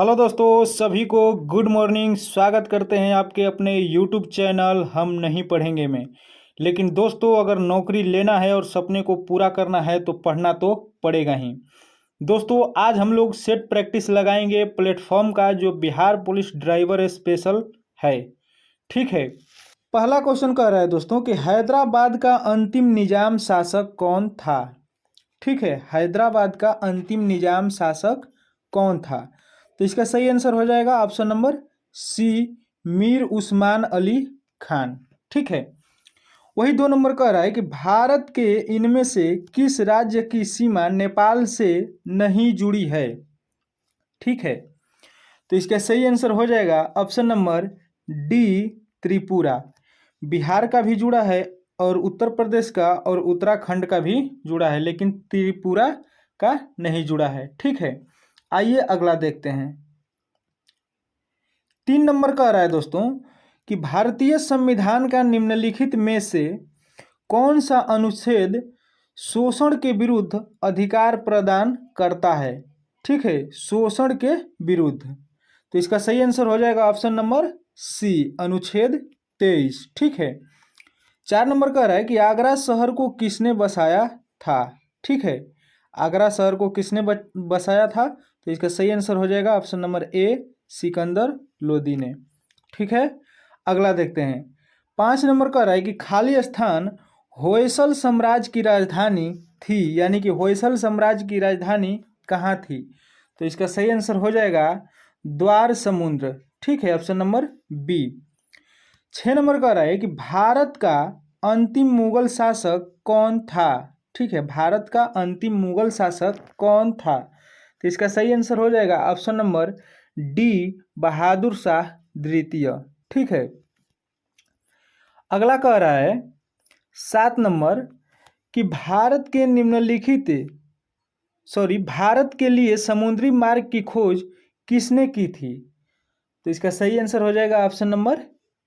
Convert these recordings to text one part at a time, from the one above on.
Hello दोस्तों, सभी को गुड मॉर्निंग। स्वागत करते हैं आपके अपने यूट्यूब चैनल हम नहीं पढ़ेंगे में। लेकिन दोस्तों, अगर नौकरी लेना है और सपने को पूरा करना है तो पढ़ना तो पड़ेगा ही। दोस्तों, आज हम लोग सेट प्रैक्टिस लगाएंगे प्लेटफॉर्म का, जो बिहार पुलिस ड्राइवर स्पेशल है। ठीक है। पहला क्वेश्चन कह रहा है दोस्तों कि हैदराबाद का अंतिम निजाम शासक कौन था। ठीक है, हैदराबाद का अंतिम निजाम शासक कौन था। तो इसका सही आंसर हो जाएगा option number C, Mir Usman Ali Khan. ठीक है। वही 2 नंबर कह रहा है कि भारत के इनमें से किस राज्य की सीमा नेपाल से नहीं जुड़ी है। ठीक है। तो इसका सही आंसर हो जाएगा option number D, Tripura. Bihar का भी जुड़ा है और उत्तर प्रदेश का और उत्तराखंड का भी जुड़ा है, लेकिन त्रिपुरा का नहीं जुड़ा है। ठीक है। आइए अगला देखते हैं। 3 नंबर कह रहा है दोस्तों कि भारतीय संविधान का निम्नलिखित में से कौन सा अनुच्छेद शोषण के विरुद्ध अधिकार प्रदान करता है। ठीक है, शोषण के विरुद्ध। तो इसका सही आंसर हो जाएगा ऑप्शन नंबर सी, अनुच्छेद 23। ठीक है। 4 नंबर कह रहा है कि आगरा शहर को किसने बसाया था। ठीक है, आगरा शहर को किसने बसाया था। तो इसका सही आंसर हो जाएगा option number A, Sikandar Lodi ने। ठीक है। अगला देखते हैं। 5 नंबर कह रहा है कि खाली स्थान होयसल साम्राज्य की राजधानी थी, यानी कि होयसल साम्राज्य की राजधानी कहाँ थी। तो इसका सही आंसर हो जाएगा द्वार समुद्र। ठीक है, ऑप्शन नंबर बी। 6 नंबर कह रहा है कि भारत का अंतिम मुगल शासक कौन था। ठीक है, भारत का अंतिम मुगल शासक कौन था। तो इसका सही आंसर हो जाएगा option number D, Bahadur Shah द्वितीय। ठीक है। अगला कह रहा है 7 नंबर कि भारत के लिए समुद्री मार्ग की खोज किसने की थी। तो इसका सही आंसर हो जाएगा option number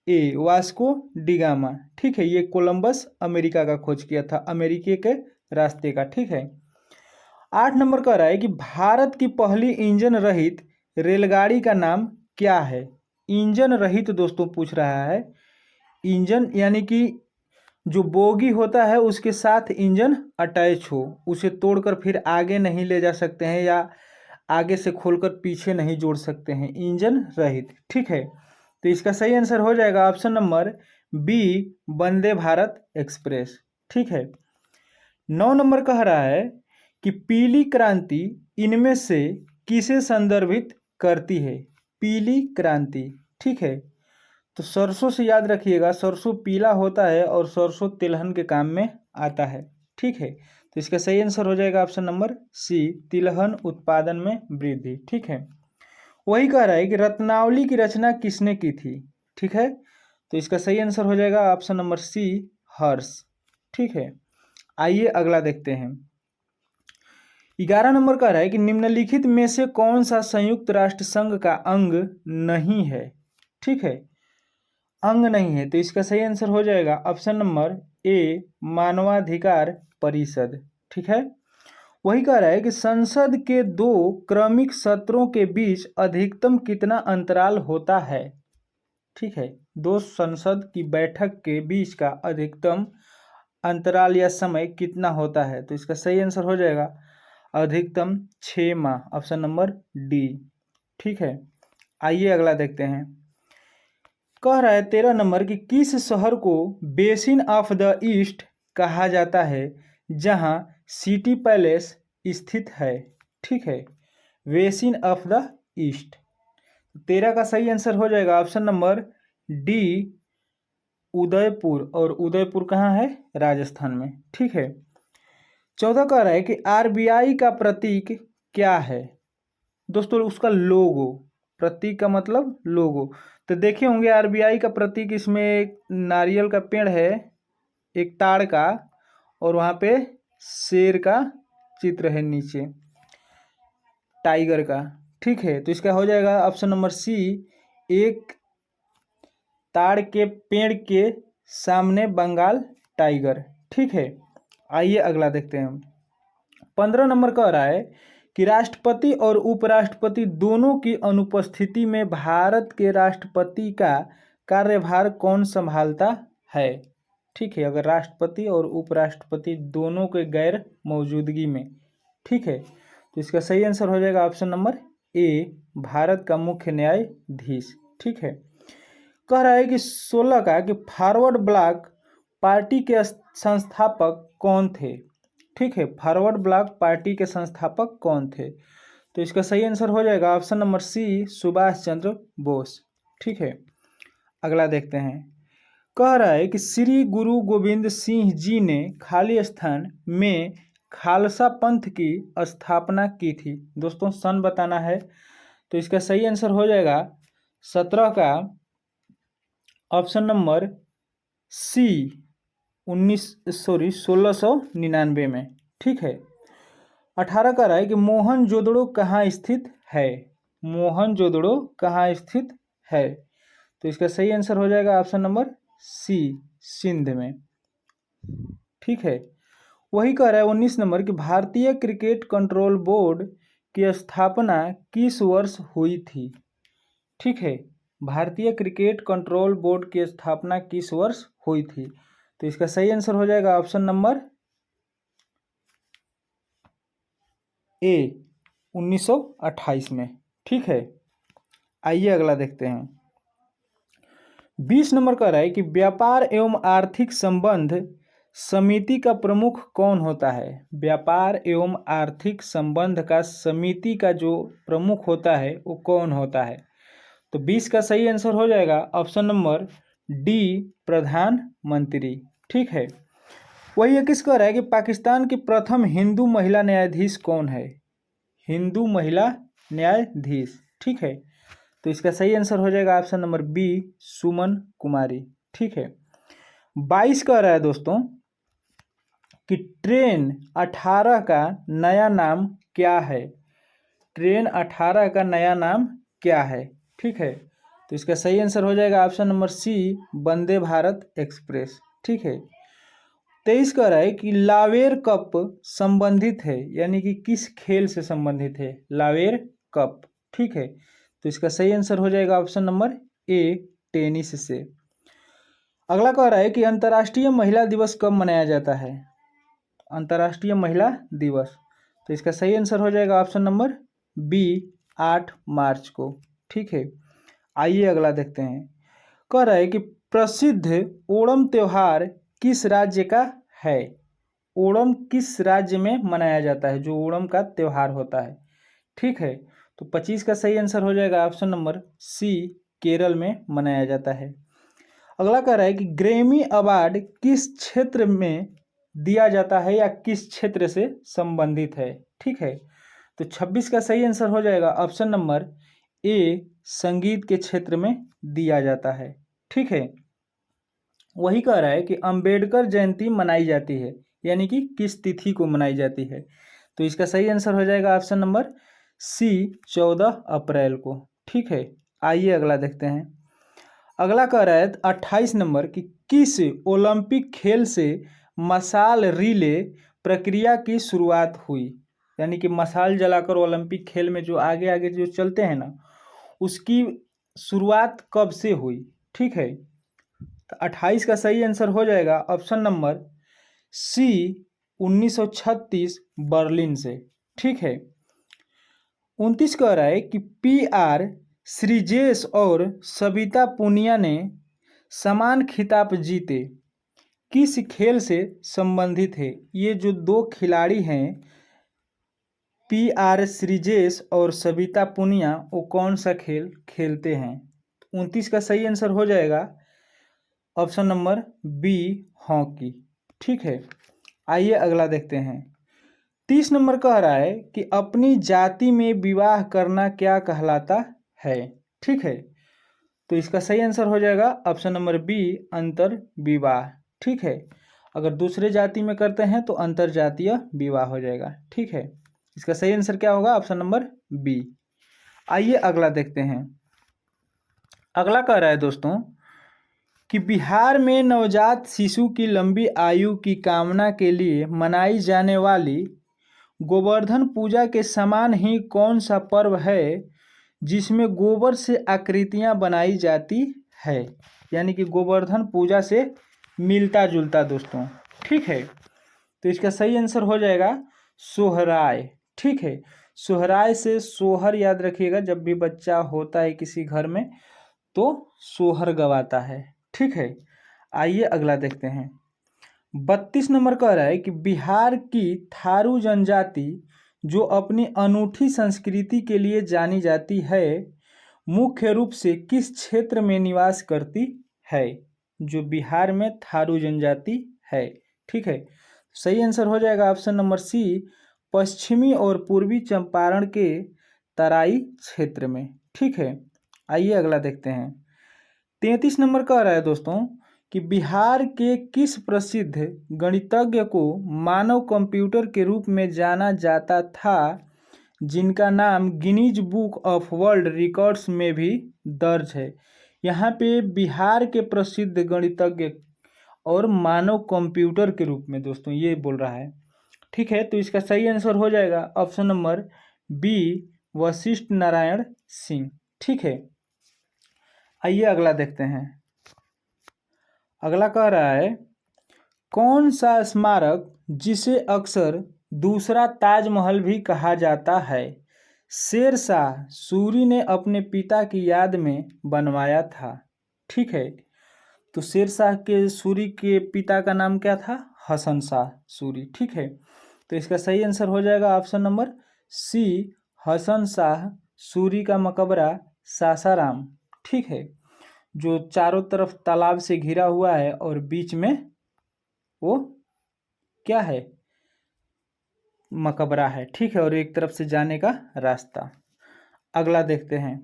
A, Vasco da Gama. ठीक है, ये कोलंबस अमेरिका का खोज किया था, अमेरिका के रास्ते का। ठीक है। 8 नंबर कह रहा है कि भारत की पहली इंजन रहित रेलगाड़ी का नाम क्या है। इंजन रहित दोस्तों पूछ रहा है। इंजन यानी कि जो बोगी होता है उसके साथ इंजन अटैच हो, उसे तोड़कर फिर आगे नहीं ले जा सकते हैं या आगे से खोलकर पीछे नहीं जोड़ सकते हैं, इंजन रहित। ठीक है। तो इसका सही आंसर हो जाएगा option number B, Vande Bharat express. ठीक है। 9 नंबर कह रहा है कि पीली क्रांति इनमें से किसे संदर्भित करती है। पीली क्रांति। ठीक है। तो सरसों से याद रखिएगा, सरसों पीला होता है और सरसों तिलहन के काम में आता है। ठीक है। तो इसका सही आंसर हो जाएगा ऑप्शन नंबर सी, तिलहन उत्पादन में वृद्धि। ठीक है। वही कह रहा है कि रत्नावली की रचना किसने की थी। ठीक है। तो इसका सही आंसर हो जाएगा ऑप्शन नंबर सी, हर्ष। ठीक है। आइए अगला देखते हैं। 11 नंबर कह रहा है कि निम्नलिखित में से कौन सा संयुक्त राष्ट्र संघ का अंग नहीं है। ठीक है, अंग नहीं है। तो इसका सही आंसर हो जाएगा ऑप्शन नंबर ए, मानवाधिकार परिषद। ठीक है। वही कह रहा है कि संसद के 2 क्रमिक सत्रों के बीच अधिकतम कितना अंतराल होता है। ठीक है, 2 संसद की बैठक के बीच का अधिकतम अंतराल या समय कितना होता है। तो इसका सही आंसर हो जाएगा अधिकतम 6 माह, ऑप्शन नंबर डी। ठीक है। आइए अगला देखते हैं। कह रहा है 13 नंबर कि किस शहर को बेसिन ऑफ द ईस्ट कहा जाता है जहां सिटी पैलेस स्थित है। ठीक है, बेसिन ऑफ द ईस्ट। 13 का सही आंसर हो जाएगा ऑप्शन नंबर डी, उदयपुर। और उदयपुर कहाँ है, राजस्थान में। ठीक है। 14 कह रहा है कि आरबीआई का प्रतीक क्या है। दोस्तों, उसका लोगो, प्रतीक का मतलब लोगो। तो देखे होंगे आरबीआई का प्रतीक, इसमें एक नारियल का पेड़ है, एक ताड़ का, और वहाँ पे शेर का चित्र है नीचे, टाइगर का। ठीक है। तो इसका हो जाएगा ऑप्शन नंबर सी, एक ताड़ के पेड़ के सामने बंगाल टाइगर। ठीक है। आइए अगला देखते हैं हम। 15 नंबर कह रहा है कि राष्ट्रपति और उपराष्ट्रपति दोनों की अनुपस्थिति में भारत के राष्ट्रपति का कार्यभार कौन संभालता है। ठीक है, अगर राष्ट्रपति और उपराष्ट्रपति दोनों के गैर मौजूदगी में। ठीक है, तो इसका सही आंसर हो जाएगा ऑप्शन नंबर ए, भारत का मुख्य न्यायाधीश। ठीक है, कह रहा है कि 16 का कि फॉरवर्ड ब्लॉक पार्टी के संस्थापक कौन थे। ठीक है, फॉरवर्ड ब्लॉक पार्टी के संस्थापक कौन थे, तो इसका सही आंसर हो जाएगा ऑप्शन नंबर सी, सुभाष चंद्र बोस। ठीक है, अगला देखते हैं। कह रहा है कि श्री गुरु गोविंद सिंह जी ने खाली स्थान में खालसा पंथ की स्थापना की थी। दोस्तों सन बताना है, तो इसका सही आंसर हो जाएगा 17 का ऑप्शन नंबर सी, 1699 में। ठीक है, 18 का रहा है कि मोहनजोदड़ो कहाँ स्थित है। मोहनजोदड़ो कहाँ स्थित है, तो इसका सही आंसर हो जाएगा ऑप्शन नंबर सी, सिंध में। ठीक है, वही कह रहा है 19 नंबर कि भारतीय क्रिकेट कंट्रोल बोर्ड की स्थापना किस वर्ष हुई थी। ठीक है, भारतीय क्रिकेट कंट्रोल बोर्ड की स्थापना किस वर्ष हुई थी, तो इसका सही आंसर हो जाएगा ऑप्शन नंबर ए, 1928 में। ठीक है, आइए अगला देखते हैं। 20 नंबर का रहा है कि व्यापार एवं आर्थिक संबंध समिति का प्रमुख कौन होता है। व्यापार एवं आर्थिक संबंध का समिति का जो प्रमुख होता है वो कौन होता है, तो 20 का सही आंसर हो जाएगा ऑप्शन नंबर डी, प्रधानमंत्री। ठीक है, वही 21 कह रहा है कि पाकिस्तान की प्रथम हिंदू महिला न्यायाधीश कौन है। हिंदू महिला न्यायाधीश। ठीक है, तो इसका सही आंसर हो जाएगा ऑप्शन नंबर बी, सुमन कुमारी। ठीक है, 22 कह रहा है दोस्तों कि ट्रेन 18 का नया नाम क्या है। ट्रेन 18 का नया नाम क्या है। ठीक है, तो इसका सही आंसर हो जाएगा ऑप्शन नंबर सी, वंदे भारत एक्सप्रेस। ठीक है, 23 कह रहा है कि लावेर कप संबंधित है, यानी कि किस खेल से संबंधित है लावेर कप। ठीक है, तो इसका सही आंसर हो जाएगा ऑप्शन नंबर ए, टेनिस से। अगला कह रहा है कि अंतर्राष्ट्रीय महिला दिवस कब मनाया जाता है। अंतर्राष्ट्रीय महिला दिवस, तो इसका सही आंसर हो जाएगा ऑप्शन नंबर बी, 8 मार्च को। ठीक है, आइए अगला देखते हैं। कह रहा है कि प्रसिद्ध ओणम त्योहार किस राज्य का है। ओणम किस राज्य में मनाया जाता है, जो ओणम का त्योहार होता है। ठीक है, तो 25 का सही आंसर हो जाएगा ऑप्शन नंबर सी, केरल में मनाया जाता है। अगला कह रहा है कि ग्रैमी अवार्ड किस क्षेत्र में दिया जाता है या किस क्षेत्र से संबंधित है। ठीक है, तो 26 का सही आंसर हो जाएगा ऑप्शन नंबर ए, संगीत के क्षेत्र में दिया जाता है। ठीक है, वही कह रहा है कि अंबेडकर जयंती मनाई जाती है, यानी कि किस तिथि को मनाई जाती है, तो इसका सही आंसर हो जाएगा ऑप्शन नंबर सी, 14 अप्रैल को। ठीक है, आइए अगला देखते हैं। अगला कह रहा है 28 नंबर कि किस ओलंपिक खेल से मशाल रिले प्रक्रिया की शुरुआत हुई। यानी कि मशाल जलाकर ओलंपिक खेल में जो आगे आगे जो चलते हैं ना, उसकी शुरुआत कब से हुई। ठीक है, तो 28 का सही आंसर हो जाएगा ऑप्शन नंबर सी, 1936 बर्लिन से। ठीक है, 29 कह रहा है कि PR श्रीजेश और सविता पूनिया ने समान खिताब जीते, किस खेल से संबंधित है। ये जो दो खिलाड़ी हैं PR श्रीजेश और सविता पूनिया, वो कौन सा खेल खेलते हैं। 29 का सही आंसर हो जाएगा ऑप्शन नंबर बी, हॉकी। ठीक है, आइए अगला देखते हैं। 30 नंबर कह रहा है कि अपनी जाति में विवाह करना क्या कहलाता है। ठीक है, तो इसका सही आंसर हो जाएगा ऑप्शन नंबर बी, अंतर विवाह। ठीक है, अगर दूसरे जाति में करते हैं तो अंतर जातीय विवाह हो जाएगा। ठीक है, इसका सही आंसर क्या होगा, ऑप्शन नंबर बी। आइए अगला देखते हैं। अगला कह रहा है दोस्तों कि बिहार में नवजात शिशु की लंबी आयु की कामना के लिए मनाई जाने वाली गोवर्धन पूजा के समान ही कौन सा पर्व है जिसमें गोबर से आकृतियां बनाई जाती है? यानी कि गोवर्धन पूजा से मिलता जुलता दोस्तों। ठीक है, तो इसका सही आंसर हो जाएगा सोहराय। ठीक है, सोहराय से सोहर याद रखिएगा, जब भी बच्चा होता है किसी घर में तो सोहर गवाता है। ठीक है, आइए अगला देखते हैं। 32 नंबर कह रहा है कि बिहार की थारू जनजाति जो अपनी अनूठी संस्कृति के लिए जानी जाती है, मुख्य रूप से किस क्षेत्र में निवास करती है? जो बिहार में थारू जनजाति है। ठीक है, सही आंसर हो जाएगा ऑप्शन नंबर सी, पश्चिमी और पूर्वी चंपारण के तराई क्षेत्र में। ठीक है, आइए अगला देखते हैं। 33 नंबर कह रहा है दोस्तों कि बिहार के किस प्रसिद्ध गणितज्ञ को मानव कंप्यूटर के रूप में जाना जाता था, जिनका नाम Guinness book of world records में भी दर्ज है? यहाँ पे बिहार के प्रसिद्ध गणितज्ञ और मानव कंप्यूटर के रूप में दोस्तों ये बोल रहा है। ठीक है, तो इसका सही आंसर हो जाएगा option number B, Vashishtha Narayan Singh. ठीक है, आइए अगला देखते हैं। अगला कह रहा है कौन सा स्मारक जिसे अक्सर दूसरा ताजमहल भी कहा जाता है, शेरशाह सूरी ने अपने पिता की याद में बनवाया था? ठीक है, तो शेरशाह के सूरी के पिता का नाम क्या था? हसन शाह सूरी। ठीक है, तो इसका सही आंसर हो जाएगा option number C, Hasan Shah Suri का मकबरा सासाराम। ठीक है, जो चारों तरफ तालाब से घिरा हुआ है और बीच में वो क्या है? मकबरा है। ठीक है, और एक तरफ से जाने का रास्ता। अगला देखते हैं।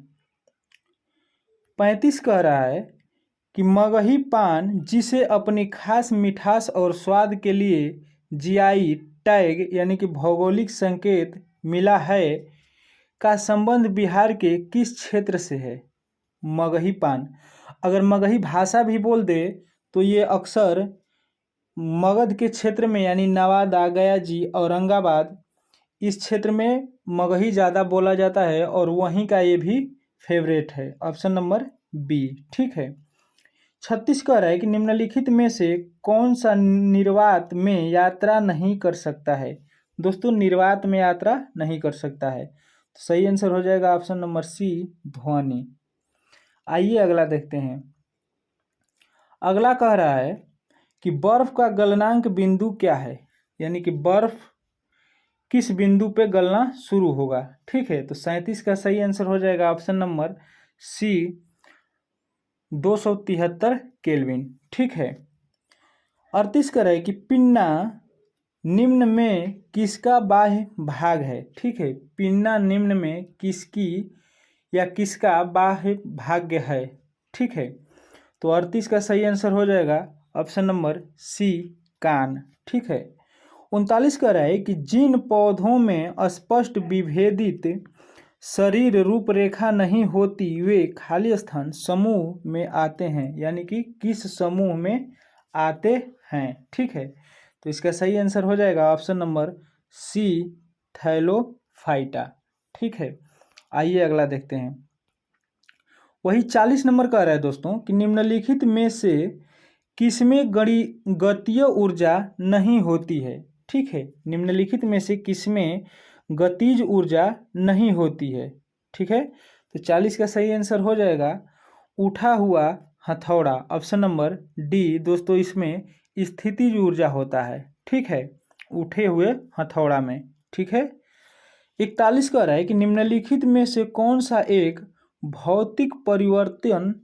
35 कह रहा है कि मगही पान जिसे अपनी खास मिठास और स्वाद के लिए जीआई टैग यानी कि भौगोलिक संकेत मिला है, का संबंध बिहार के किस क्षेत्र से है? मगही पान, अगर मगही भाषा भी बोल दे तो ये अक्सर मगध के क्षेत्र में यानी नवादा, गयाजी, औरंगाबाद, इस क्षेत्र में मगही ज़्यादा बोला जाता है और वहीं का ये भी फेवरेट है। Option number B. ठीक है, 36 कह रहा है कि निम्नलिखित में से कौन सा निर्वात में यात्रा नहीं कर सकता है? दोस्तों निर्वात में यात्रा नहीं कर सकता है, तो सही आंसर हो जाएगा ऑप्शन नंबर सी, ध्वनि। आइए अगला देखते हैं। अगला कह रहा है कि बर्फ का गलनांक बिंदु क्या है, यानी कि बर्फ किस बिंदु पे गलना शुरू होगा? ठीक है, तो 37 का सही आंसर हो जाएगा ऑप्शन नंबर सी, 273 केल्विन। ठीक है, 38 कह रहा है कि पिन्ना निम्न में किसका बाह्य भाग है? ठीक है, पिन्ना निम्न में किसकी या किसका बाह्य भाग है? ठीक है, तो 38 का सही आंसर हो जाएगा ऑप्शन नंबर सी, कान। ठीक है, 39 कह रहा है कि जिन पौधों में स्पष्ट विभेदित शरीर रूपरेखा नहीं होती वे खाली स्थान समूह में आते हैं, यानी कि किस समूह में आते हैं? ठीक है, तो इसका सही आंसर हो जाएगा ऑप्शन नंबर सी, थैलोफाइटा। ठीक है, आइए अगला देखते हैं। वही 40 नंबर कह रहा है दोस्तों कि निम्नलिखित में से किसमें गतीय ऊर्जा नहीं होती है? ठीक है, निम्नलिखित में से किसमें गतिज ऊर्जा नहीं होती है? ठीक है, तो 40 का सही आंसर हो जाएगा उठा हुआ हथौड़ा। ऑप्शन नंबर डी दोस्तों, इसमें स्थितिज ऊर्जा होता है। ठीक है, उठे हुए हथौड़ा में। ठीक है, 41 कह रहा है कि निम्नलिखित में से कौन सा एक भौतिक परिवर्तन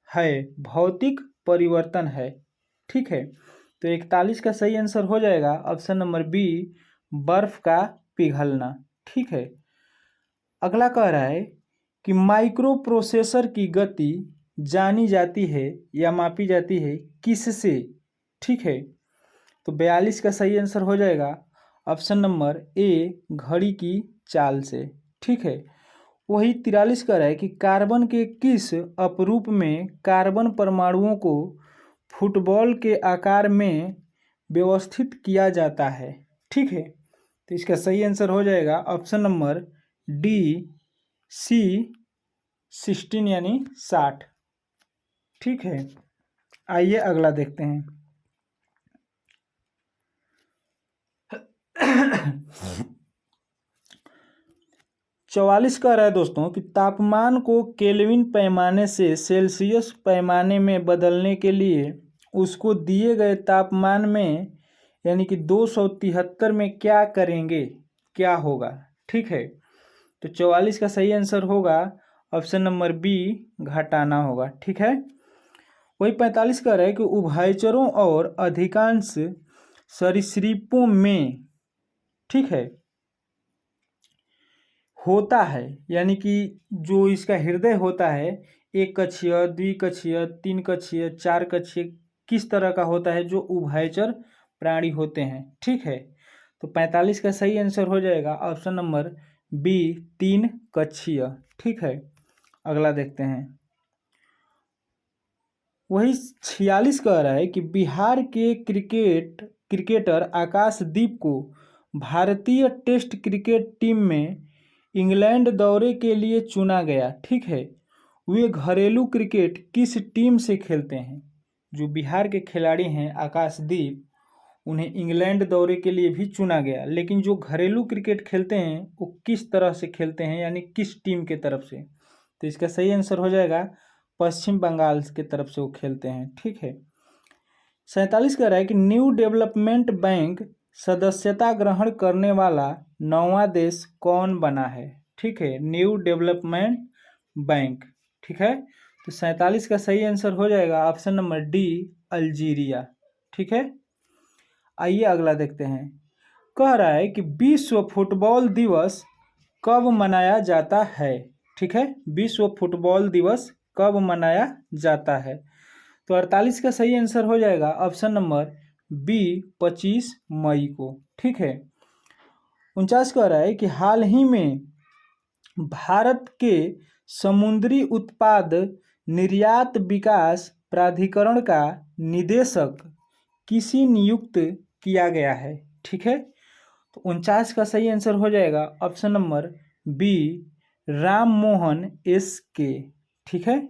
है? भौतिक परिवर्तन है। ठीक है, तो 41 का सही आंसर हो जाएगा ऑप्शन नंबर बी, बर्फ का पिघलना। ठीक है, अगला कह रहा है कि माइक्रो प्रोसेसर की गति जानी जाती है या मापी जाती है किससे? ठीक है, तो 42 का सही आंसर हो जाएगा ऑप्शन नंबर ए, घड़ी की चाल से। ठीक है, वही 43 कह रहा है कि कार्बन के किस अपरूप में कार्बन परमाणुओं को फुटबॉल के आकार में व्यवस्थित किया जाता है? ठीक है, तो इसका सही आंसर हो जाएगा ऑप्शन नंबर डी सी 16 यानी 60। ठीक है, आइए अगला देखते हैं। चौवालीस कह रहा है दोस्तों कि तापमान को केल्विन पैमाने से सेल्सियस पैमाने में बदलने के लिए उसको दिए गए तापमान में यानी कि 273 में क्या करेंगे, क्या होगा। ठीक है, तो 44 का सही आंसर होगा ऑप्शन नंबर बी, घटाना होगा। ठीक है, वही 45 कह रहा है कि उभयचरों और अधिकांश सरीसृपों में, ठीक है, होता है, यानी कि जो इसका हृदय होता है एक कक्षीय, द्विकक्षीय, तीन कक्षीय, चार कक्षीय, किस तरह का होता है, जो उभयचर प्राणी होते हैं। ठीक है, तो 45 का सही आंसर हो जाएगा ऑप्शन नंबर बी, तीन कक्षीय। ठीक है, अगला देखते हैं। वही 46 कह रहा है कि बिहार के क्रिकेटर आकाशदीप को भारतीय टेस्ट क्रिकेट टीम में इंग्लैंड दौरे के लिए चुना गया। ठीक है, वे घरेलू क्रिकेट किस टीम से खेलते हैं। जो बिहार के खिलाड़ी हैं आकाशदीप, उन्हें इंग्लैंड दौरे के लिए भी चुना गया, लेकिन जो घरेलू क्रिकेट खेलते हैं वो किस तरह से खेलते हैं, यानी किस टीम के तरफ से। तो इसका सही आंसर हो जाएगा पश्चिम बंगाल के तरफ से वो खेलते हैं। ठीक है, 47 कह रहा है कि न्यू डेवलपमेंट बैंक सदस्यता ग्रहण करने वाला 9वां देश कौन बना है। ठीक है, न्यू डेवलपमेंट बैंक। ठीक है, तो 47 का सही आंसर हो जाएगा ऑप्शन नंबर डी, अल्जीरिया। ठीक है, आइए अगला देखते हैं। कह रहा है कि विश्व फुटबॉल दिवस कब मनाया जाता है। ठीक है, विश्व फुटबॉल दिवस कब मनाया जाता है। तो 48 का सही आंसर हो जाएगा ऑप्शन नंबर बी, 25 मई को। ठीक है, 49 कह रहा है कि हाल ही में भारत के समुद्री उत्पाद निर्यात विकास प्राधिकरण का निदेशक किसी नियुक्त किया गया है। ठीक है, तो 49 का सही आंसर हो जाएगा option number B, Ram Mohan S K. ठीक है,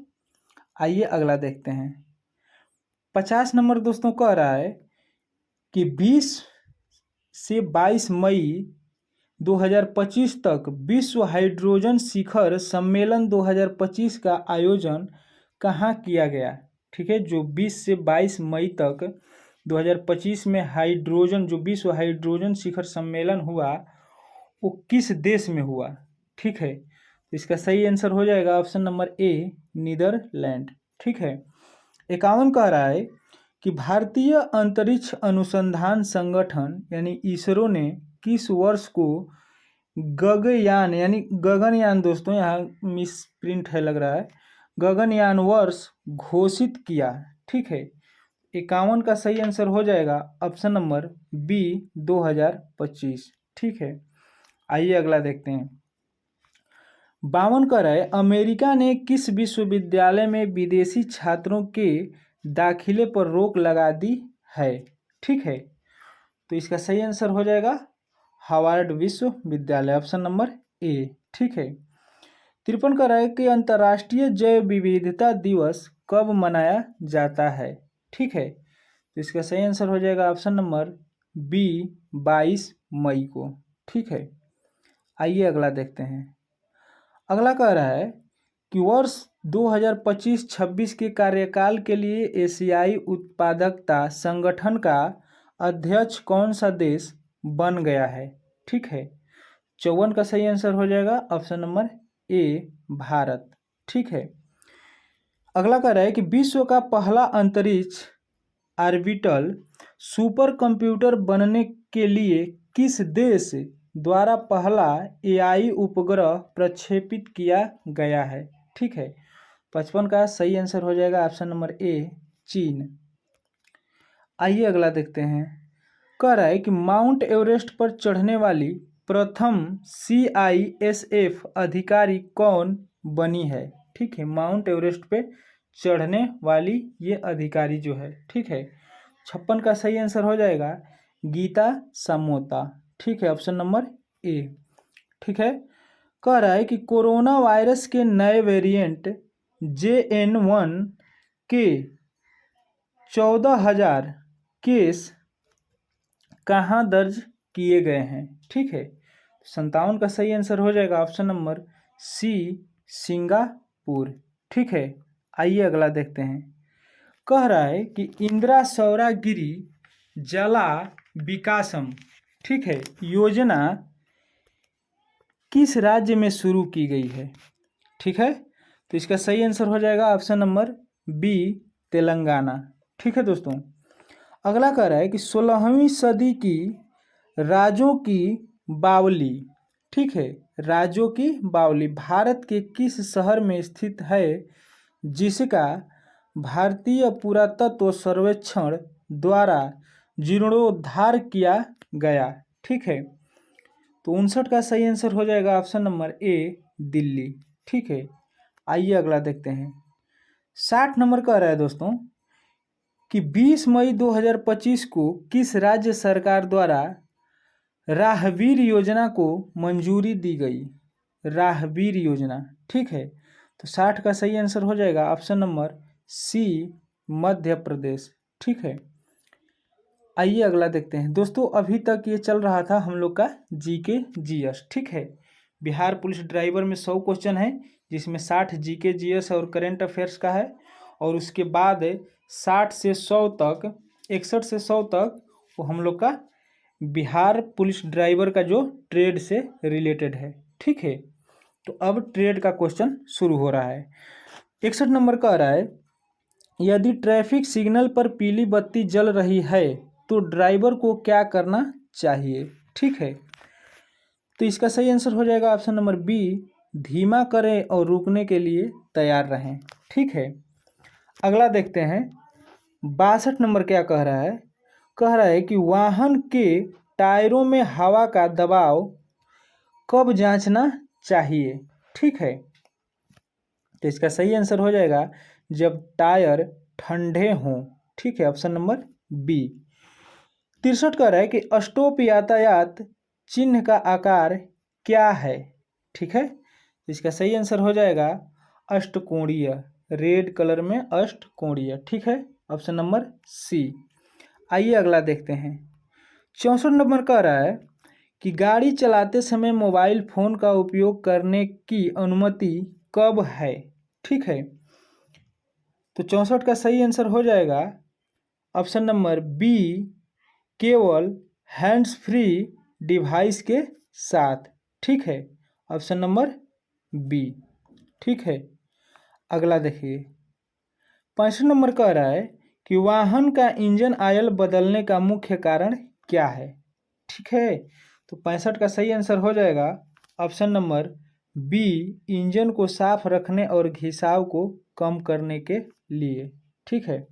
आइए अगला देखते हैं। 50 नंबर दोस्तों कह रहा है कि 20 से 22 मई 2025 तक विश्व हाइड्रोजन शिखर सम्मेलन 2025 का आयोजन कहाँ किया गया। ठीक है, जो 20 से 22 मई तक 2025 में हाइड्रोजन, जो विश्व हाइड्रोजन शिखर सम्मेलन हुआ, वो किस देश में हुआ। ठीक है, तो इसका सही आंसर हो जाएगा ऑप्शन नंबर ए, नीदरलैंड। ठीक है, 51 कह रहा है कि भारतीय अंतरिक्ष अनुसंधान संगठन यानी इसरो ने किस वर्ष को गगनयान, यानी गगनयान दोस्तों यहाँ मिस प्रिंट है लग रहा है, गगनयान वर्ष घोषित किया। ठीक है, 51 का सही आंसर हो जाएगा ऑप्शन नंबर बी, 2025। ठीक है, आइए अगला देखते हैं। 52 कह रहा है अमेरिका ने किस विश्वविद्यालय में विदेशी छात्रों के दाखिले पर रोक लगा दी है। ठीक है, तो इसका सही आंसर हो जाएगा हार्वर्ड विश्वविद्यालय, ऑप्शन नंबर ए। ठीक है, 53 कह रहा है कि अंतर्राष्ट्रीय जैव विविधता दिवस कब मनाया जाता है। ठीक है, तो इसका सही आंसर हो जाएगा ऑप्शन नंबर बी, 22 मई को। ठीक है, आइए अगला देखते हैं। अगला कह रहा है कि वर्ष 2025-26 के कार्यकाल के लिए एशियाई उत्पादकता संगठन का अध्यक्ष कौन सा देश बन गया है। ठीक है, 54 का सही आंसर हो जाएगा ऑप्शन नंबर ए, भारत। ठीक है, अगला कह रहा है कि विश्व का पहला अंतरिक्ष ऑर्बिटल सुपर कंप्यूटर बनने के लिए किस देश द्वारा पहला एआई उपग्रह प्रक्षेपित किया गया है। ठीक है, 55 का सही आंसर हो जाएगा ऑप्शन नंबर ए, चीन। आइए अगला देखते हैं। कह रहा है कि माउंट एवरेस्ट पर चढ़ने वाली प्रथम CISF अधिकारी कौन बनी है। ठीक है, माउंट एवरेस्ट पे चढ़ने वाली ये अधिकारी जो है। ठीक है, 56 का सही आंसर हो जाएगा गीता समोता। ठीक है, ऑप्शन नंबर ए। ठीक है, कह रहा है कि कोरोना वायरस के नए वेरिएंट JN1 के 14,000 केस कहाँ दर्ज किए गए हैं। ठीक है, 57 का सही आंसर हो जाएगा ऑप्शन नंबर सी, सिंगापुर। ठीक है, आइए अगला देखते हैं। कह रहा है कि इंदिरा सौरागिरी जला विकासम, ठीक है, योजना किस राज्य में शुरू की गई है। ठीक है, तो इसका सही आंसर हो जाएगा ऑप्शन नंबर बी, तेलंगाना। ठीक है दोस्तों, अगला कह रहा है कि 16वीं सदी की राज्यों की बावली, ठीक है, राज्यों की बावली भारत के किस शहर में स्थित है जिसका भारतीय पुरातत्व सर्वेक्षण द्वारा जीर्णोद्धार किया गया। ठीक है, तो 59 का सही आंसर हो जाएगा ऑप्शन नंबर ए, दिल्ली। ठीक है, आइए अगला देखते हैं। 60 नंबर कह रहा है दोस्तों कि 20 मई 2025 को किस राज्य सरकार द्वारा राहगीर योजना को मंजूरी दी गई। राहगीर योजना, ठीक है, तो 60 का सही आंसर हो जाएगा ऑप्शन नंबर सी, मध्य प्रदेश। ठीक है, आइए अगला देखते हैं दोस्तों। अभी तक ये चल रहा था हम लोग का जीके जीएस। ठीक है, बिहार पुलिस ड्राइवर में 100 क्वेश्चन है, जिसमें 60 जीके जीएस और करंट अफेयर्स का है, और उसके बाद 60 से 100 तक, 61 से 100 तक वो हम लोग का बिहार पुलिस ड्राइवर का जो ट्रेड से रिलेटेड है। ठीक है, तो अब ट्रेड का क्वेश्चन शुरू हो रहा है। 61 नंबर कह रहा है यदि ट्रैफिक सिग्नल पर पीली बत्ती जल रही है तो ड्राइवर को क्या करना चाहिए। ठीक है, तो इसका सही आंसर हो जाएगा ऑप्शन नंबर बी, धीमा करें और रुकने के लिए तैयार रहें। ठीक है, अगला देखते हैं। 62 नंबर क्या कह रहा है। कह रहा है कि वाहन के टायरों में हवा का दबाव कब जांचना चाहिए। ठीक है, तो इसका सही आंसर हो जाएगा जब टायर ठंडे हों। ठीक है, ऑप्शन नंबर बी। 63 कह रहा है कि स्टॉप यातायात चिन्ह का आकार क्या है। ठीक है, तो इसका सही आंसर हो जाएगा अष्टकोणीय, रेड कलर में अष्टकोणीय। ठीक है, ऑप्शन नंबर सी। आइए अगला देखते हैं। 64 नंबर कह रहा है कि गाड़ी चलाते समय मोबाइल फ़ोन का उपयोग करने की अनुमति कब है। ठीक है, तो 64 का सही आंसर हो जाएगा ऑप्शन नंबर बी, केवल हैंड्स फ्री डिवाइस के साथ। ठीक है, ऑप्शन नंबर बी। ठीक है, अगला देखिए। 65 नंबर कह रहा है कि वाहन का इंजन ऑयल बदलने का मुख्य कारण क्या है। ठीक है, तो 65 का सही आंसर हो जाएगा ऑप्शन नंबर बी, इंजन को साफ रखने और घिसाव को कम करने के लिए। ठीक है,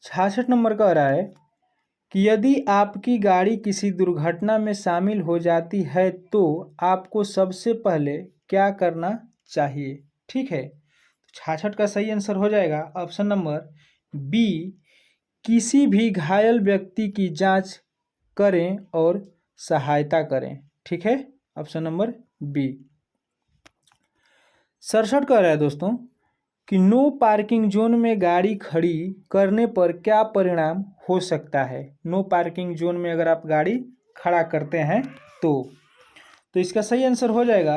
66 नंबर कह रहा है कि यदि आपकी गाड़ी किसी दुर्घटना में शामिल हो जाती है तो आपको सबसे पहले क्या करना चाहिए। ठीक है, 66 का सही आंसर हो जाएगा ऑप्शन नंबर बी, किसी भी घायल व्यक्ति की जांच करें और सहायता करें। ठीक है, ऑप्शन नंबर बी। 67 कह रहा है दोस्तों कि नो पार्किंग जोन में गाड़ी खड़ी करने पर क्या परिणाम हो सकता है। नो पार्किंग जोन में अगर आप गाड़ी खड़ा करते हैं तो इसका सही आंसर हो जाएगा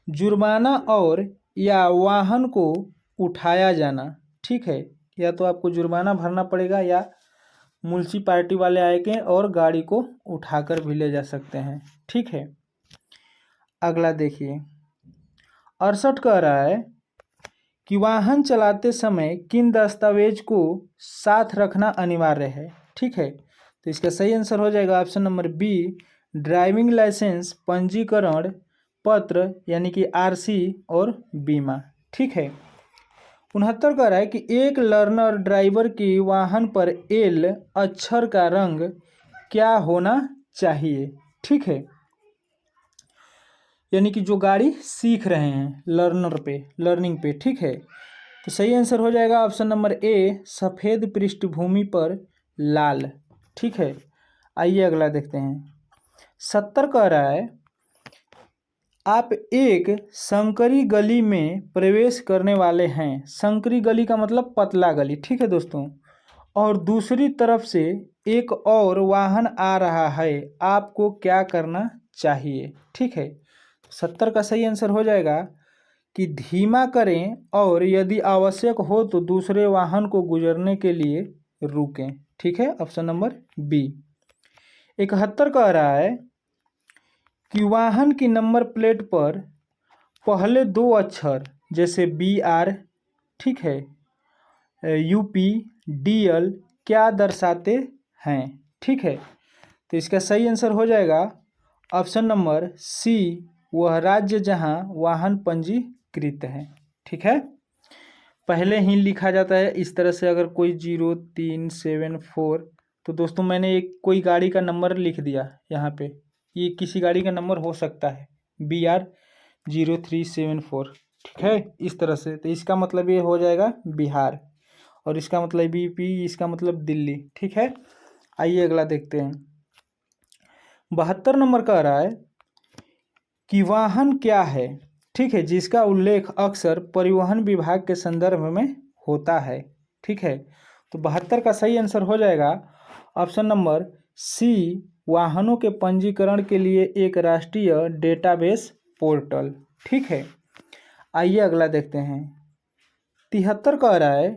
जुर्माना और या वाहन को उठाया जाना। ठीक है, या तो आपको जुर्माना भरना पड़ेगा या म्युनिसिपैलिटी वाले आएंगे और गाड़ी को उठाकर भी ले जा सकते हैं। ठीक है, अगला देखिए। 68 कह रहा है कि वाहन चलाते समय किन दस्तावेज को साथ रखना अनिवार्य है। ठीक है, तो इसका सही आंसर हो जाएगा option number B, driving licence, पंजीकरण पत्र यानी कि आरसी और बीमा। ठीक है, 69 कह रहा है कि एक लर्नर ड्राइवर की वाहन पर एल अक्षर का रंग क्या होना चाहिए। ठीक है, यानी कि जो गाड़ी सीख रहे हैं लर्निंग पे। ठीक है, तो सही आंसर हो जाएगा ऑप्शन नंबर ए, सफ़ेद पृष्ठभूमि पर लाल। ठीक है, आइए अगला देखते हैं। 70 कह रहा है आप एक संकरी गली में प्रवेश करने वाले हैं। संकरी गली का मतलब पतला गली, ठीक है दोस्तों। और दूसरी तरफ से एक और वाहन आ रहा है, आपको क्या करना चाहिए? ठीक है, 70 का सही आंसर हो जाएगा कि धीमा करें और यदि आवश्यक हो तो दूसरे वाहन को गुजरने के लिए रुकें। ठीक है, ऑप्शन नंबर बी। 71 कह रहा है कि वाहन की नंबर प्लेट पर पहले दो अक्षर जैसे BR, ठीक है, UP, DL क्या दर्शाते हैं? ठीक है, तो इसका सही आंसर हो जाएगा ऑप्शन नंबर सी, वह राज्य जहां वाहन पंजीकृत है। ठीक है, पहले ही लिखा जाता है इस तरह से। अगर कोई 0374, तो दोस्तों मैंने एक कोई गाड़ी का नंबर लिख दिया यहाँ पे, ये किसी गाड़ी का नंबर हो सकता है BR 0374, ठीक है, इस तरह से। तो इसका मतलब ये हो जाएगा बिहार, और इसका मतलब BP, इसका मतलब दिल्ली। ठीक है, आइए अगला देखते हैं। 72 नंबर कह रहा है कि वाहन क्या है, ठीक है, जिसका उल्लेख अक्सर परिवहन विभाग के संदर्भ में होता है। ठीक है, तो 72 का सही आंसर हो जाएगा ऑप्शन नंबर सी, वाहनों के पंजीकरण के लिए एक राष्ट्रीय डेटाबेस पोर्टल। ठीक है, आइए अगला देखते हैं। 73 कह रहा है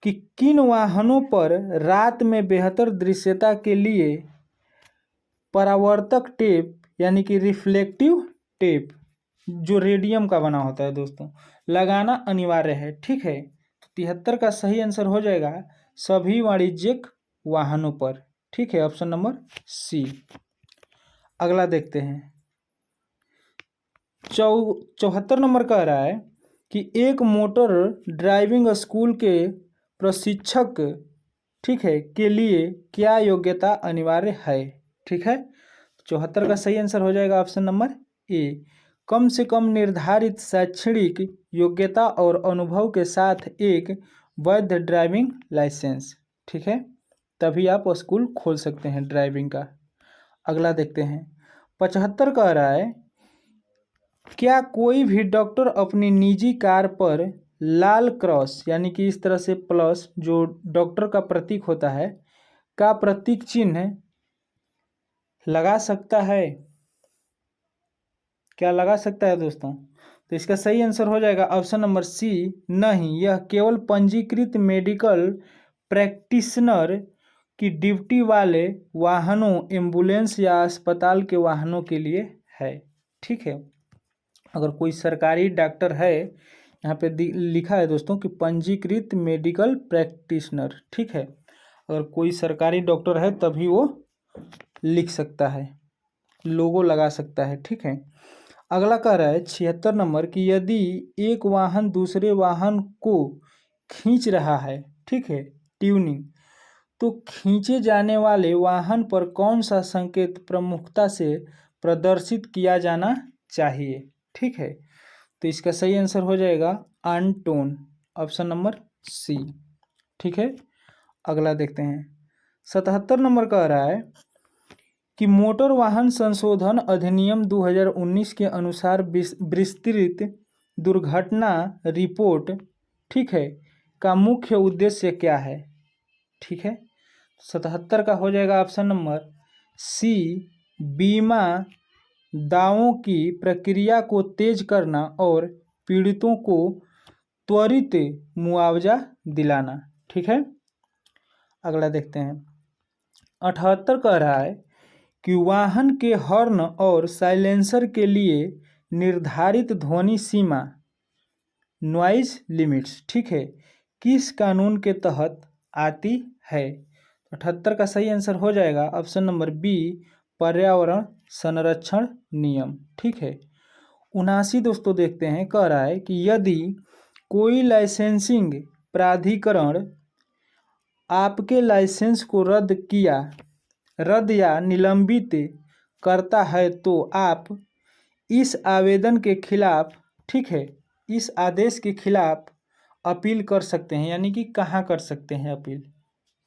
कि किन वाहनों पर रात में बेहतर दृश्यता के लिए परावर्तक टेप यानी कि रिफ्लेक्टिव टेप, जो रेडियम का बना होता है दोस्तों, लगाना अनिवार्य है। ठीक है, तो 73 का सही आंसर हो जाएगा सभी वाणिज्यिक वाहनों पर। ठीक है, ऑप्शन नंबर सी। अगला देखते हैं। 74 नंबर कह रहा है कि एक मोटर ड्राइविंग स्कूल के प्रशिक्षक, ठीक है, के लिए क्या योग्यता अनिवार्य है? ठीक है, 74 का सही आंसर हो जाएगा ऑप्शन नंबर ए, कम से कम निर्धारित शैक्षणिक योग्यता और अनुभव के साथ एक वैध ड्राइविंग लाइसेंस। ठीक है, तभी आप स्कूल खोल सकते हैं ड्राइविंग का। अगला देखते हैं। 75 कह रहा है क्या कोई भी डॉक्टर अपनी निजी कार पर लाल क्रॉस यानी कि इस तरह से प्लस, जो डॉक्टर का प्रतीक होता है, का प्रतीक चिन्ह लगा सकता है? क्या लगा सकता है दोस्तों? तो इसका सही आंसर हो जाएगा ऑप्शन नंबर सी, नहीं, यह केवल पंजीकृत मेडिकल प्रैक्टिशनर की ड्यूटी वाले वाहनों, एम्बुलेंस या अस्पताल के वाहनों के लिए है। ठीक है, अगर कोई सरकारी डॉक्टर है, यहाँ पे लिखा है दोस्तों कि पंजीकृत मेडिकल प्रैक्टिशनर, ठीक है, अगर कोई सरकारी डॉक्टर है तभी वो लिख सकता है, लोगो लगा सकता है। ठीक है, अगला कह रहा है 76 नंबर कि यदि एक वाहन दूसरे वाहन को खींच रहा है, ठीक है, ट्यूनिंग, तो खींचे जाने वाले वाहन पर कौन सा संकेत प्रमुखता से प्रदर्शित किया जाना चाहिए? ठीक है, तो इसका सही आंसर हो जाएगा ऑन टोन, ऑप्शन नंबर सी। ठीक है, अगला देखते हैं। 77 नंबर कह रहा है कि मोटर वाहन संशोधन अधिनियम 2019 के अनुसार विस्तृत दुर्घटना रिपोर्ट, ठीक है, का मुख्य उद्देश्य क्या है? ठीक है, 77 का हो जाएगा ऑप्शन नंबर सी, बीमा दावों की प्रक्रिया को तेज करना और पीड़ितों को त्वरित मुआवजा दिलाना। ठीक है, अगला देखते हैं। 78 कह रहा है कि वाहन के हॉर्न और साइलेंसर के लिए निर्धारित ध्वनि सीमा, नॉइज लिमिट्स, ठीक है, किस कानून के तहत आती है? 78 का सही आंसर हो जाएगा ऑप्शन नंबर बी, पर्यावरण संरक्षण नियम। ठीक है, 79 दोस्तों देखते हैं, कह रहा है कि यदि कोई लाइसेंसिंग प्राधिकरण आपके लाइसेंस को रद्द या निलंबित करता है तो आप इस आवेदन के खिलाफ, ठीक है, इस आदेश के खिलाफ अपील कर सकते हैं, यानी कि कहाँ कर सकते हैं अपील?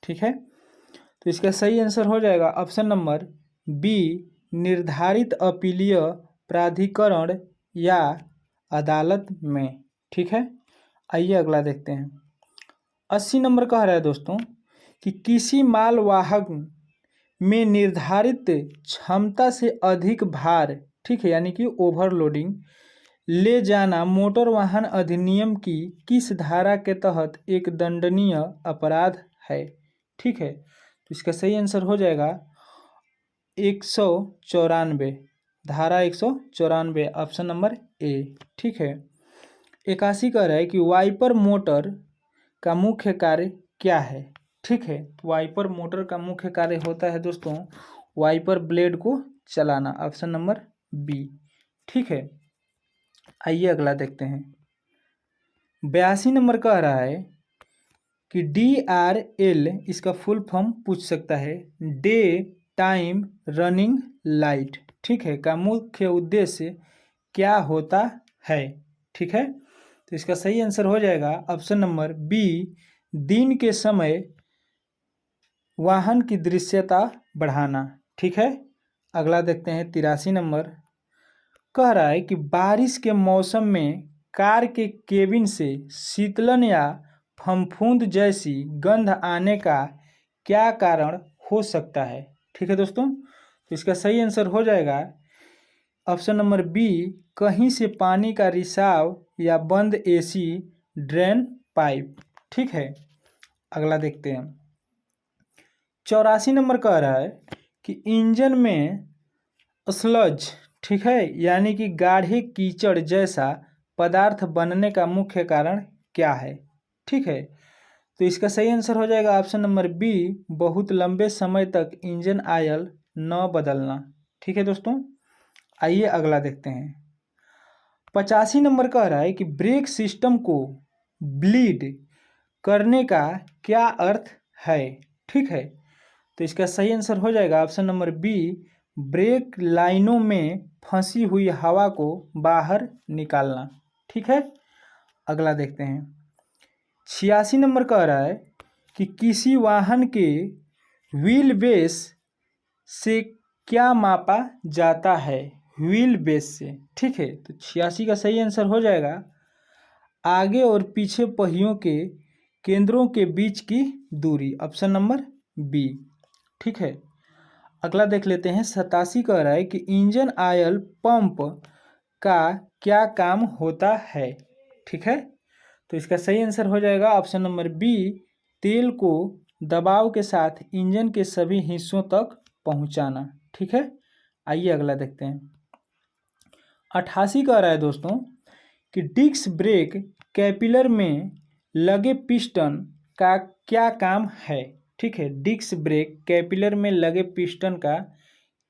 ठीक है, तो इसका सही आंसर हो जाएगा ऑप्शन नंबर बी, निर्धारित अपीलीय प्राधिकरण या अदालत में। ठीक है, आइए अगला देखते हैं। 80 नंबर कह रहा है दोस्तों कि किसी मालवाहक में निर्धारित क्षमता से अधिक भार, ठीक है, यानी कि ओवरलोडिंग ले जाना मोटर वाहन अधिनियम की किस धारा के तहत एक दंडनीय अपराध है। ठीक है, तो इसका सही आंसर हो जाएगा 194, धारा 194, ऑप्शन नंबर ए। ठीक है, 81 कह रहा है कि वाइपर मोटर का मुख्य कार्य क्या है। ठीक है, वाइपर मोटर का मुख्य कार्य होता है दोस्तों वाइपर ब्लेड को चलाना, ऑप्शन नंबर बी। ठीक है, आइए अगला देखते हैं। 82 नंबर कह रहा है कि DRL इसका फुल फॉर्म पूछ सकता है, डे टाइम रनिंग लाइट, ठीक है, का मुख्य उद्देश्य क्या होता है। ठीक है, तो इसका सही आंसर हो जाएगा ऑप्शन नंबर बी, दिन के समय वाहन की दृश्यता बढ़ाना। ठीक है, अगला देखते हैं। 83 नंबर कह रहा है कि बारिश के मौसम में कार के केबिन से शीतलन या फफूंद जैसी गंध आने का क्या कारण हो सकता है। ठीक है दोस्तों, तो इसका सही आंसर हो जाएगा ऑप्शन नंबर बी, कहीं से पानी का रिसाव या बंद एसी ड्रेन पाइप। ठीक है, अगला देखते हैं। 84 नंबर कह रहा है कि इंजन में स्लज, ठीक है, यानी कि गाढ़े कीचड़ जैसा पदार्थ बनने का मुख्य कारण क्या है। ठीक है, तो इसका सही आंसर हो जाएगा ऑप्शन नंबर बी, बहुत लंबे समय तक इंजन ऑयल न बदलना। ठीक है दोस्तों, आइए अगला देखते हैं। 85 नंबर कह रहा है कि ब्रेक सिस्टम को ब्लीड करने का क्या अर्थ है। ठीक है, तो इसका सही आंसर हो जाएगा ऑप्शन नंबर बी, ब्रेक लाइनों में फंसी हुई हवा को बाहर निकालना। ठीक है, अगला देखते हैं। 86 नंबर कह रहा है कि किसी वाहन के व्हील बेस से क्या मापा जाता है। व्हील बेस से, ठीक है, तो 86 का सही आंसर हो जाएगा आगे और पीछे पहियों के केंद्रों के बीच की दूरी, ऑप्शन नंबर बी। ठीक है, अगला देख लेते हैं। 87 कह रहा है कि इंजन ऑयल पंप का क्या काम होता है। ठीक है, तो इसका सही आंसर हो जाएगा ऑप्शन नंबर बी, तेल को दबाव के साथ इंजन के सभी हिस्सों तक पहुंचाना। ठीक है, आइए अगला देखते हैं। 88 कह रहा है दोस्तों कि डिस्क ब्रेक कैपिलर में लगे पिस्टन का क्या काम है। ठीक है, डिस्क ब्रेक कैपिलर में लगे पिस्टन का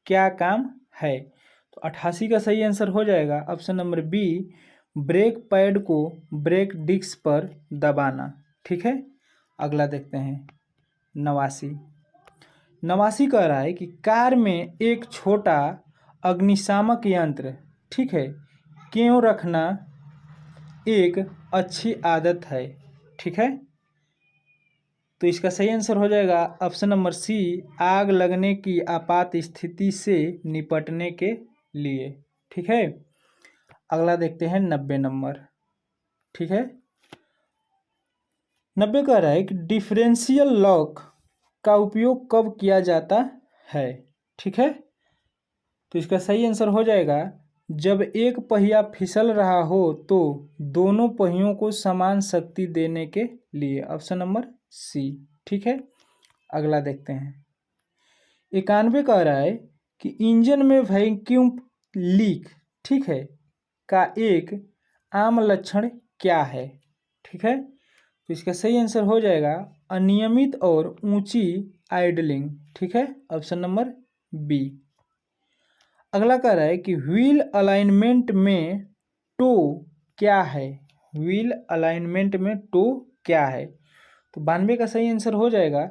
क्या काम है। तो 88 का सही आंसर हो जाएगा option number B, brake pad को ब्रेक डिस्क पर दबाना। ठीक है, अगला देखते हैं। 89 कह रहा है कि कार में एक छोटा अग्निशामक यंत्र, ठीक है, क्यों रखना एक अच्छी आदत है। ठीक है, तो इसका सही आंसर हो जाएगा ऑप्शन नंबर सी, आग लगने की आपात स्थिति से निपटने के लिए। ठीक है, अगला देखते हैं 90 नंबर। ठीक है, 90 कह रहा है कि डिफरेंशियल लॉक का उपयोग कब किया जाता है। ठीक है, तो इसका सही आंसर हो जाएगा जब एक पहिया फिसल रहा हो तो दोनों पहियों को समान शक्ति देने के लिए, ऑप्शन नंबर सी। ठीक है, अगला देखते हैं। 91 कह रहा है कि इंजन में वैक्यूम लीक, ठीक है, का एक आम लक्षण क्या है। ठीक है, तो इसका सही आंसर हो जाएगा अनियमित और ऊंची आइडलिंग। ठीक है, ऑप्शन नंबर बी। अगला कह रहा है कि व्हील अलाइनमेंट में टो क्या है। व्हील अलाइनमेंट में टो क्या है, तो 92 का सही आंसर हो जाएगा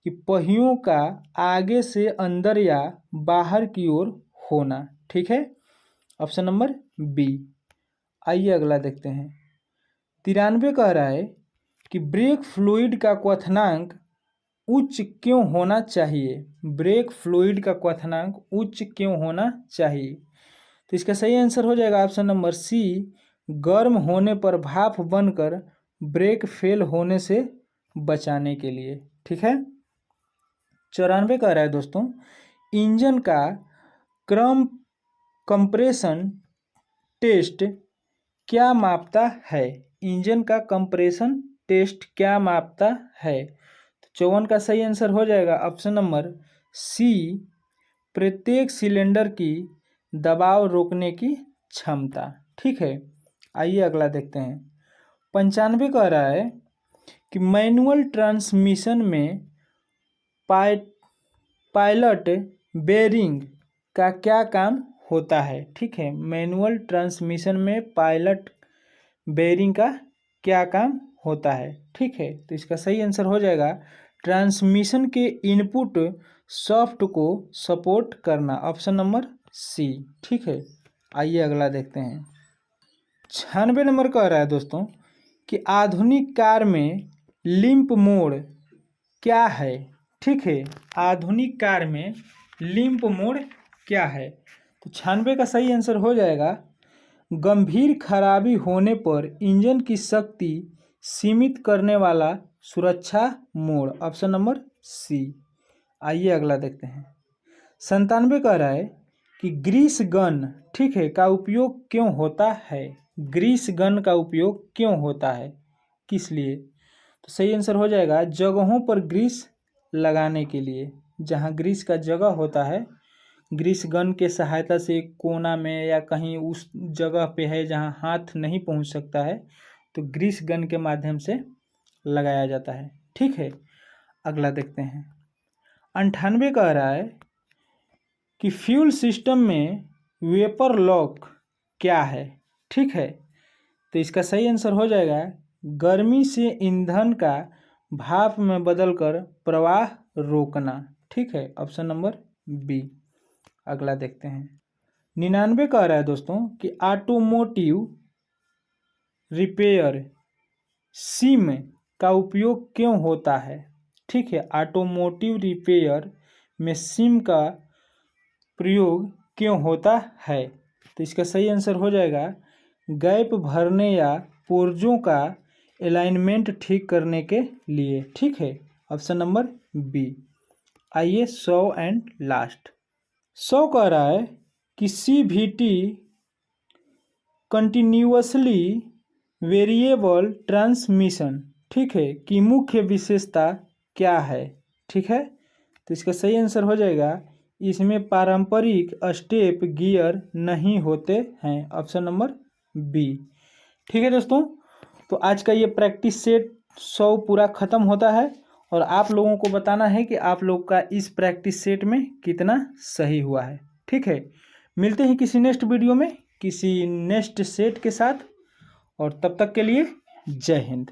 कि पहियों का आगे से अंदर या बाहर की ओर होना। ठीक है, ऑप्शन नंबर बी। आइए अगला देखते हैं। 93 कह रहा है कि ब्रेक फ्लूइड का क्वथनांक उच्च क्यों होना चाहिए? ब्रेक फ्लूइड का क्वथनांक उच्च क्यों होना चाहिए? तो इसका सही आंसर हो जाएगा ऑप्शन नंबर सी, गर्म होने पर भाप बनकर ब्रेक फेल होने से बचाने के लिए। ठीक है। 94 कह रहा है दोस्तों, इंजन का क्रम कंप्रेशन टेस्ट क्या मापता है? इंजन का कंप्रेशन टेस्ट क्या मापता है? तो 54 का सही आंसर हो जाएगा ऑप्शन नंबर सी, प्रत्येक सिलेंडर की दबाव रोकने की क्षमता। ठीक है। आइए अगला देखते हैं। 95 कह रहा है कि मैनुअल ट्रांसमिशन में पायलट बेरिंग का क्या काम होता है? ठीक है। मैनुअल ट्रांसमिशन में पायलट बेरिंग का क्या काम होता है? ठीक है। तो इसका सही आंसर हो जाएगा ट्रांसमिशन के इनपुट सॉफ्ट को सपोर्ट करना, ऑप्शन नंबर सी। ठीक है। आइए अगला देखते हैं। 96 नंबर कह रहा है दोस्तों कि आधुनिक कार में लिंप मोड क्या है? ठीक है। आधुनिक कार में लिंप मोड क्या है? तो 96 का सही आंसर हो जाएगा गंभीर खराबी होने पर इंजन की शक्ति सीमित करने वाला सुरक्षा मोड, ऑप्शन नंबर सी। आइए अगला देखते हैं। 97 कह रहा है कि ग्रीस गन, ठीक है, का उपयोग क्यों होता है? ग्रीस गन का उपयोग क्यों होता है, किस लिए? तो सही आंसर हो जाएगा जगहों पर ग्रीस लगाने के लिए। जहां ग्रीस का जगह होता है, ग्रीस गन के सहायता से कोना में या कहीं उस जगह पे है जहां हाथ नहीं पहुंच सकता है, तो ग्रीस गन के माध्यम से लगाया जाता है। ठीक है। अगला देखते हैं। 98 कह रहा है कि फ्यूल सिस्टम में वेपर लॉक क्या है? ठीक है। तो इसका सही आंसर हो जाएगा गर्मी से ईंधन का भाप में बदलकर प्रवाह रोकना। ठीक है। Option number B. अगला देखते हैं। 99 कह रहा है दोस्तों कि ऑटोमोटिव रिपेयर सिम का उपयोग क्यों होता है? ठीक है। ऑटोमोटिव रिपेयर में सिम का प्रयोग क्यों होता है? तो इसका सही आंसर हो जाएगा गैप भरने या पुर्जों का अलाइनमेंट ठीक करने के लिए। ठीक है। Option number B. आइए 100 एंड लास्ट। 100 कह रहा है कि सीवीटी कंटिन्यूअसली वेरिएबल ट्रांसमिशन, ठीक है, की मुख्य विशेषता क्या है? ठीक है। तो इसका सही आंसर हो जाएगा इसमें पारंपरिक स्टेप गियर नहीं होते हैं, ऑप्शन नंबर बी। ठीक है दोस्तों, तो आज का ये प्रैक्टिस सेट 100 पूरा ख़त्म होता है और आप लोगों को बताना है कि आप लोग का इस प्रैक्टिस सेट में कितना सही हुआ है। ठीक है। मिलते हैं किसी नेक्स्ट वीडियो में किसी नेक्स्ट सेट के साथ, और तब तक के लिए जय हिंद।